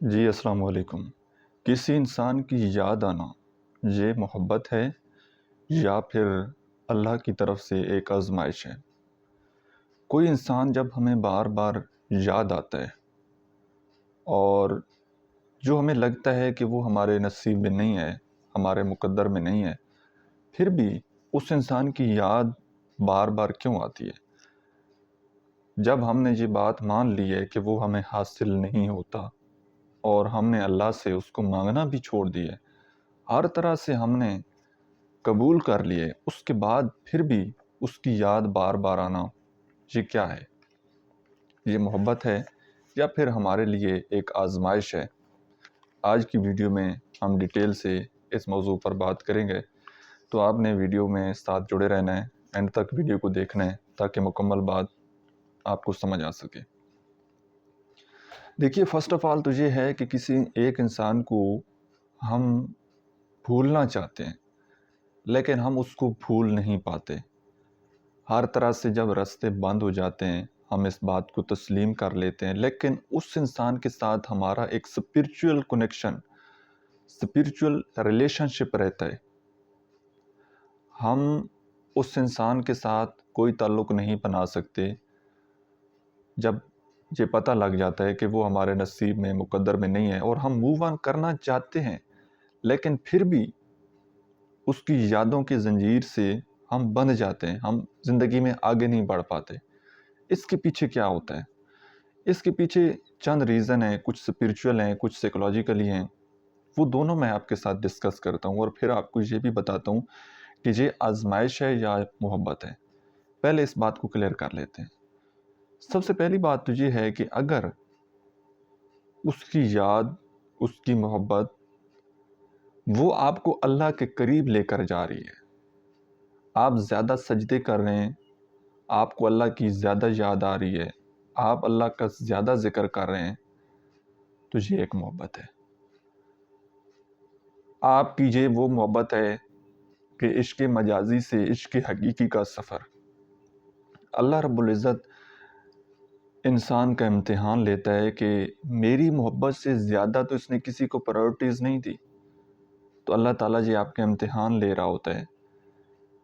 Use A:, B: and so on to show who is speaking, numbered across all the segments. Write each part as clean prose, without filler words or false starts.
A: جی السلام علیکم۔ کسی انسان کی یاد آنا یہ محبت ہے یا پھر اللہ کی طرف سے ایک آزمائش ہے؟ کوئی انسان جب ہمیں بار بار یاد آتا ہے اور جو ہمیں لگتا ہے کہ وہ ہمارے نصیب میں نہیں ہے، ہمارے مقدر میں نہیں ہے، پھر بھی اس انسان کی یاد بار بار کیوں آتی ہے؟ جب ہم نے یہ بات مان لی ہے کہ وہ ہمیں حاصل نہیں ہوتا اور ہم نے اللہ سے اس کو مانگنا بھی چھوڑ دیا ہے، ہر طرح سے ہم نے قبول کر لیے، اس کے بعد پھر بھی اس کی یاد بار بار آنا، یہ کیا ہے؟ یہ محبت ہے یا پھر ہمارے لیے ایک آزمائش ہے؟ آج کی ویڈیو میں ہم ڈیٹیل سے اس موضوع پر بات کریں گے، تو آپ نے ویڈیو میں ساتھ جڑے رہنا ہے، اینڈ تک ویڈیو کو دیکھنا ہے تاکہ مکمل بات آپ کو سمجھ آ سکے۔ دیکھیے، فرسٹ آف آل تو یہ ہے کہ کسی ایک انسان کو ہم بھولنا چاہتے ہیں لیکن ہم اس کو بھول نہیں پاتے۔ ہر طرح سے جب راستے بند ہو جاتے ہیں ہم اس بات کو تسلیم کر لیتے ہیں، لیکن اس انسان کے ساتھ ہمارا ایک اسپرچول کنیکشن، اسپرچول ریلیشن شپ رہتا ہے۔ ہم اس انسان کے ساتھ کوئی تعلق نہیں بنا سکتے جب یہ پتہ لگ جاتا ہے کہ وہ ہمارے نصیب میں، مقدر میں نہیں ہے، اور ہم موو آن کرنا چاہتے ہیں لیکن پھر بھی اس کی یادوں کی زنجیر سے ہم بندھ جاتے ہیں، ہم زندگی میں آگے نہیں بڑھ پاتے۔ اس کے پیچھے کیا ہوتا ہے؟ اس کے پیچھے چند ریزن ہیں، کچھ اسپرچول ہیں، کچھ سائیکولوجیکلی ہیں، وہ دونوں میں آپ کے ساتھ ڈسکس کرتا ہوں اور پھر آپ کو یہ بھی بتاتا ہوں کہ یہ آزمائش ہے یا محبت ہے۔ پہلے اس بات کو کلیئر کر لیتے ہیں۔ سب سے پہلی بات تو یہ ہے کہ اگر اس کی یاد، اس کی محبت وہ آپ کو اللہ کے قریب لے کر جا رہی ہے، آپ زیادہ سجدے کر رہے ہیں، آپ کو اللہ کی زیادہ یاد آ رہی ہے، آپ اللہ کا زیادہ ذکر کر رہے ہیں، تو یہ ایک محبت ہے۔ آپ کی یہ وہ محبت ہے کہ عشق مجازی سے عشق حقیقی کا سفر۔ اللہ رب العزت انسان کا امتحان لیتا ہے کہ میری محبت سے زیادہ تو اس نے کسی کو پرائورٹیز نہیں دی، تو اللہ تعالیٰ جی آپ کا امتحان لے رہا ہوتا ہے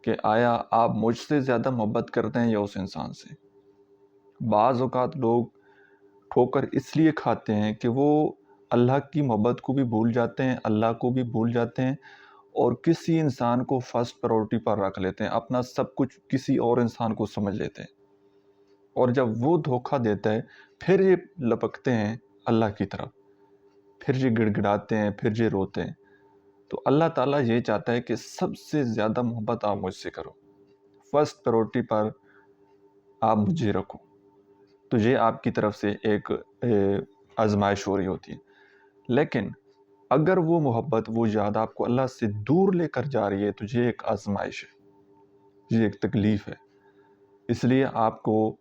A: کہ آیا آپ مجھ سے زیادہ محبت کرتے ہیں یا اس انسان سے۔ بعض اوقات لوگ ٹھوکر اس لیے کھاتے ہیں کہ وہ اللہ کی محبت کو بھی بھول جاتے ہیں، اللہ کو بھی بھول جاتے ہیں، اور کسی انسان کو فرسٹ پرائورٹی پر رکھ لیتے ہیں، اپنا سب کچھ کسی اور انسان کو سمجھ لیتے ہیں، اور جب وہ دھوکہ دیتا ہے پھر یہ لپکتے ہیں اللہ کی طرف، پھر یہ گڑ گڑاتے ہیں، پھر یہ روتے ہیں۔ تو اللہ تعالیٰ یہ چاہتا ہے کہ سب سے زیادہ محبت آپ مجھ سے کرو، فرسٹ پرائورٹی پر آپ مجھے رکھو، تو یہ آپ کی طرف سے ایک آزمائش ہو رہی ہوتی ہے۔ لیکن اگر وہ محبت، وہ یاد آپ کو اللہ سے دور لے کر جا رہی ہے تو یہ ایک آزمائش ہے، یہ ایک تکلیف ہے۔ اس لیے آپ کو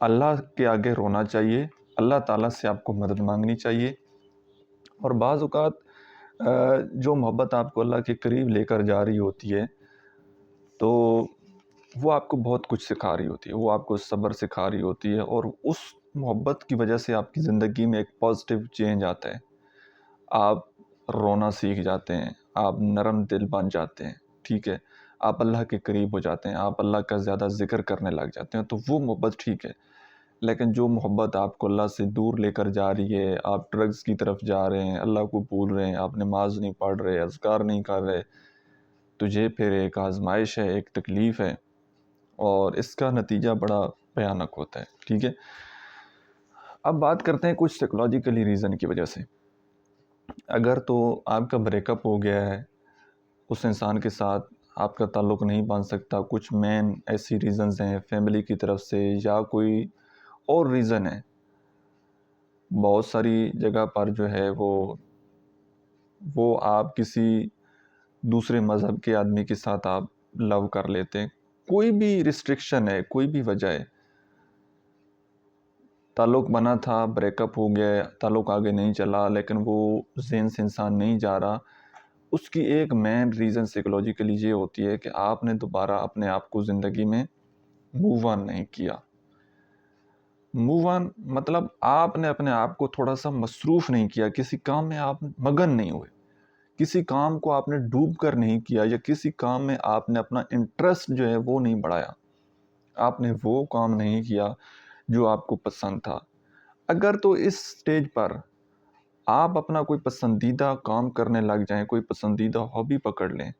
A: اللہ کے آگے رونا چاہیے، اللہ تعالیٰ سے آپ کو مدد مانگنی چاہیے، اور بعض اوقات جو محبت آپ کو اللہ کے قریب لے کر جا رہی ہوتی ہے تو وہ آپ کو بہت کچھ سکھا رہی ہوتی ہے، وہ آپ کو صبر سکھا رہی ہوتی ہے، اور اس محبت کی وجہ سے آپ کی زندگی میں ایک پازیٹیو چینج آتا ہے۔ آپ رونا سیکھ جاتے ہیں، آپ نرم دل بن جاتے ہیں، ٹھیک ہے، آپ اللہ کے قریب ہو جاتے ہیں، آپ اللہ کا زیادہ ذکر کرنے لگ جاتے ہیں، تو وہ محبت ٹھیک ہے۔ لیکن جو محبت آپ کو اللہ سے دور لے کر جا رہی ہے، آپ ڈرگز کی طرف جا رہے ہیں، اللہ کو بھول رہے ہیں، آپ نماز نہیں پڑھ رہے، اذکار نہیں کر رہے، تو یہ پھر ایک آزمائش ہے، ایک تکلیف ہے، اور اس کا نتیجہ بڑا بھیانک ہوتا ہے، ٹھیک ہے۔ اب بات کرتے ہیں کچھ سائیکولوجیکلی ریزن کی وجہ سے۔ اگر تو آپ کا بریک اپ ہو گیا ہے، اس انسان کے ساتھ آپ کا تعلق نہیں بن سکتا، کچھ مین ایسی ریزنز ہیں فیملی کی طرف سے یا کوئی اور ریزن ہے، بہت ساری جگہ پر جو ہے وہ آپ کسی دوسرے مذہب کے آدمی کے ساتھ آپ لو کر لیتے ہیں، کوئی بھی ریسٹرکشن ہے، کوئی بھی وجہ ہے، تعلق بنا تھا، بریک اپ ہو گیا، تعلق آگے نہیں چلا، لیکن وہ ذہن سے انسان نہیں جا رہا، اس کی ایک مین ریزن سائیکولوجیکلی یہ ہوتی ہے کہ آپ نے دوبارہ اپنے آپ کو زندگی میں موو آن نہیں کیا۔ मूव ऑन मतलब आपने अपने आप को थोड़ा सा मसरूफ़ नहीं किया, किसी काम में आप मगन नहीं हुए, किसी काम को आपने डूब कर नहीं किया, या किसी काम में आपने अपना इंटरेस्ट जो है वो नहीं बढ़ाया, आपने वो काम नहीं किया जो आपको पसंद था। अगर तो इस स्टेज पर आप अपना कोई पसंदीदा काम करने लग जाएं, कोई पसंदीदा हॉबी पकड़ लें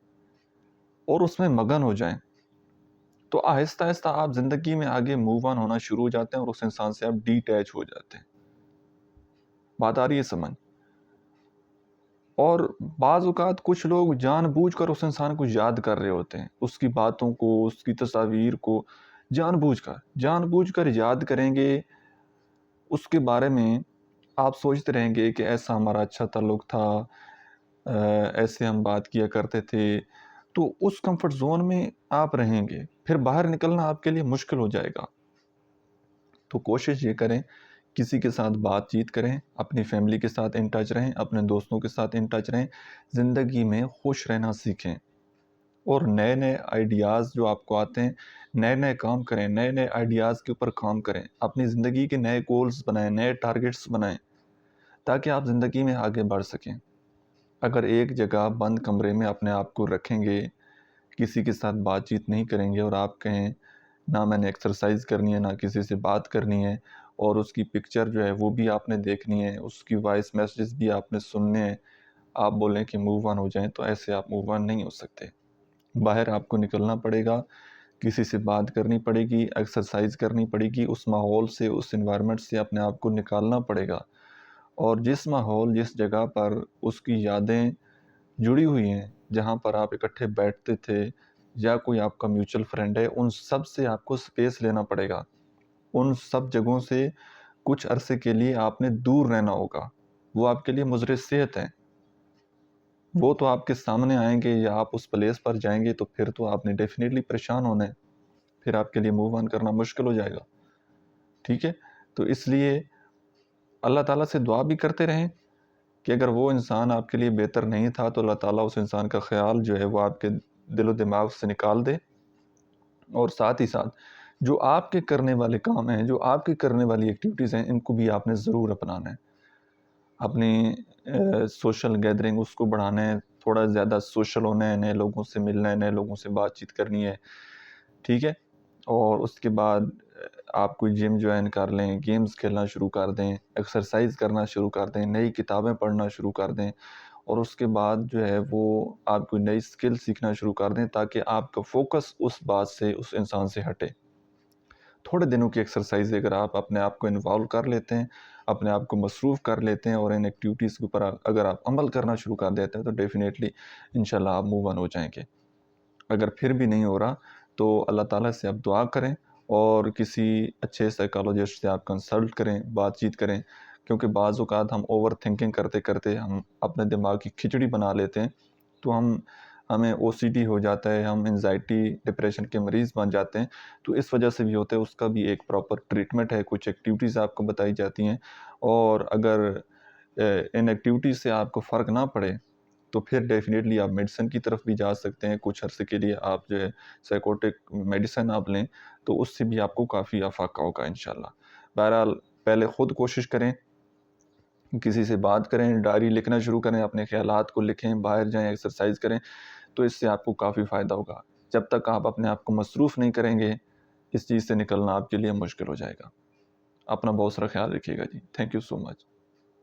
A: और उसमें मगन हो जाएं, तो आहिस्ता आहिस्ता आप ज़िंदगी में आगे मूव ऑन होना शुरू हो जाते हैं और उस इंसान से आप डिटैच हो जाते हैं। बात आ रही है समझ? और बाज़ औक़ात कुछ लोग जानबूझकर उस इंसान को याद कर रहे होते हैं, उसकी बातों को, उसकी तस्वीर को जानबूझकर याद करेंगे, उसके बारे में आप सोचते रहेंगे कि ऐसा हमारा अच्छा ताल्लुक़ था, ऐसे हम बात किया करते थे, तो उस कंफर्ट ज़ोन में आप रहेंगे, फिर बाहर निकलना आपके लिए मुश्किल हो जाएगा। तो कोशिश ये करें, किसी के साथ बातचीत करें, अपनी फैमिली के साथ इन टच रहें, अपने दोस्तों के साथ इन टच रहें, ज़िंदगी में खुश रहना सीखें और नए-नए आइडियाज़ जो आपको आते हैं, नए-नए काम करें, नए-नए आइडियाज़ के ऊपर काम करें, अपनी ज़िंदगी के नए गोल्स बनाएँ, नए टारगेट्स बनाएँ, ताकि आप ज़िंदगी में आगे बढ़ सकें। अगर एक जगह बंद कमरे में अपने आप को रखेंगे, किसी के साथ बातचीत नहीं करेंगे और आप कहें ना मैंने एक्सरसाइज करनी है, ना किसी से बात करनी है, और उसकी पिक्चर जो है वो भी आपने देखनी है, उसकी वॉइस मैसेजेस भी आपने सुनने हैं, आप बोलें कि मूव ऑन हो जाएं, तो ऐसे आप मूव ऑन नहीं हो सकते। बाहर आपको निकलना पड़ेगा, किसी से बात करनी पड़ेगी, एक्सरसाइज करनी पड़ेगी, उस माहौल से, उस एनवायरनमेंट से अपने आप को निकालना पड़ेगा। और जिस माहौल, जिस जगह पर उसकी यादें जुड़ी हुई हैं, जहाँ पर आप इकट्ठे बैठते थे या कोई आपका म्यूचुअल फ्रेंड है, उन सब से आपको स्पेस लेना पड़ेगा। उन सब जगहों से कुछ अरसे के लिए आपने दूर रहना होगा। वो आपके लिए मुज़र सेहत हैं। वो तो आपके सामने आएँगे या आप उस प्लेस पर जाएँगे तो फिर तो आपने डेफ़िनेटली परेशान होना है। फिर आपके लिए मूव ऑन करना मुश्किल हो जाएगा। ठीक है? तो इसलिए अल्लाह ताला से दुआ भी करते रहें कि अगर वो इंसान आपके लिए बेहतर नहीं था, तो अल्लाह ताला उस इंसान का ख़्याल जो है वो आपके दिलो-दिमाग से निकाल दे। और साथ ही साथ जो आपके करने वाले काम हैं, जो आपकी करने वाली एक्टिविटीज़ हैं, इनको भी आपने ज़रूर अपनाना है। अपनी सोशल गैदरिंग उसको बढ़ाना है, थोड़ा ज़्यादा सोशल होना है, नए लोगों से मिलना है, नए लोगों से बातचीत करनी है, ठीक है? और उसके बाद आप कोई जिम जॉइन कर लें, गेम्स खेलना शुरू कर दें, एक्सरसाइज़ करना शुरू कर दें, नई किताबें पढ़ना शुरू कर दें, और उसके बाद जो है वो आप कोई नई स्किल सीखना शुरू कर दें, ताकि आपका फ़ोकस उस बात से, उस इंसान से हटे। थोड़े दिनों की एक्सरसाइज़ अगर आप अपने आप को इन्वॉल्व कर लेते हैं, अपने आप को मसरूफ़ कर लेते हैं और इन एक्टिविटीज़ के ऊपर अगर आप अमल करना शुरू कर देते हैं, तो डेफ़िनेटली इंशाल्लाह आप मूव ऑन हो जाएँगे। अगर फिर भी नहीं हो रहा, तो अल्लाह ताला से आप दुआ करें और किसी अच्छे साइकोलॉजिस्ट से आप कंसल्ट करें, बातचीत करें, क्योंकि बाज़ औक़ात हम ओवर थिंकिंग करते-करते हम अपने दिमाग की खिचड़ी बना लेते हैं, तो हमें ओसीडी हो जाता है, हम एंग्ज़ायटी, डिप्रेशन के मरीज़ बन जाते हैं, तो इस वजह से भी होता है। उसका भी एक प्रॉपर ट्रीटमेंट है, कुछ एक्टिविटीज़ आपको बताई जाती हैं, और अगर इन एक्टिविटीज़ से आपको फ़र्क ना पड़े, तो फिर डेफ़िनेटली आप मेडिसिन की तरफ भी जा सकते हैं। कुछ अरसे के लिए आप जो है साइकोटिक मेडिसिन आप लें, तो उससे भी आपको काफ़ी अफ़ाक़ा होगा इंशाल्लाह। बहरहाल पहले ख़ुद कोशिश करें, किसी से बात करें, डायरी लिखना शुरू करें, अपने ख़्यालात को लिखें, बाहर जाएँ, एक्सरसाइज़ करें, तो इससे आपको काफ़ी फ़ायदा होगा। जब तक आप अपने आप को मसरूफ़ नहीं करेंगे, इस चीज़ से निकलना आपके लिए मुश्किल हो जाएगा। अपना बहुत सारा ख़्याल रखिएगा जी। Thank you so much.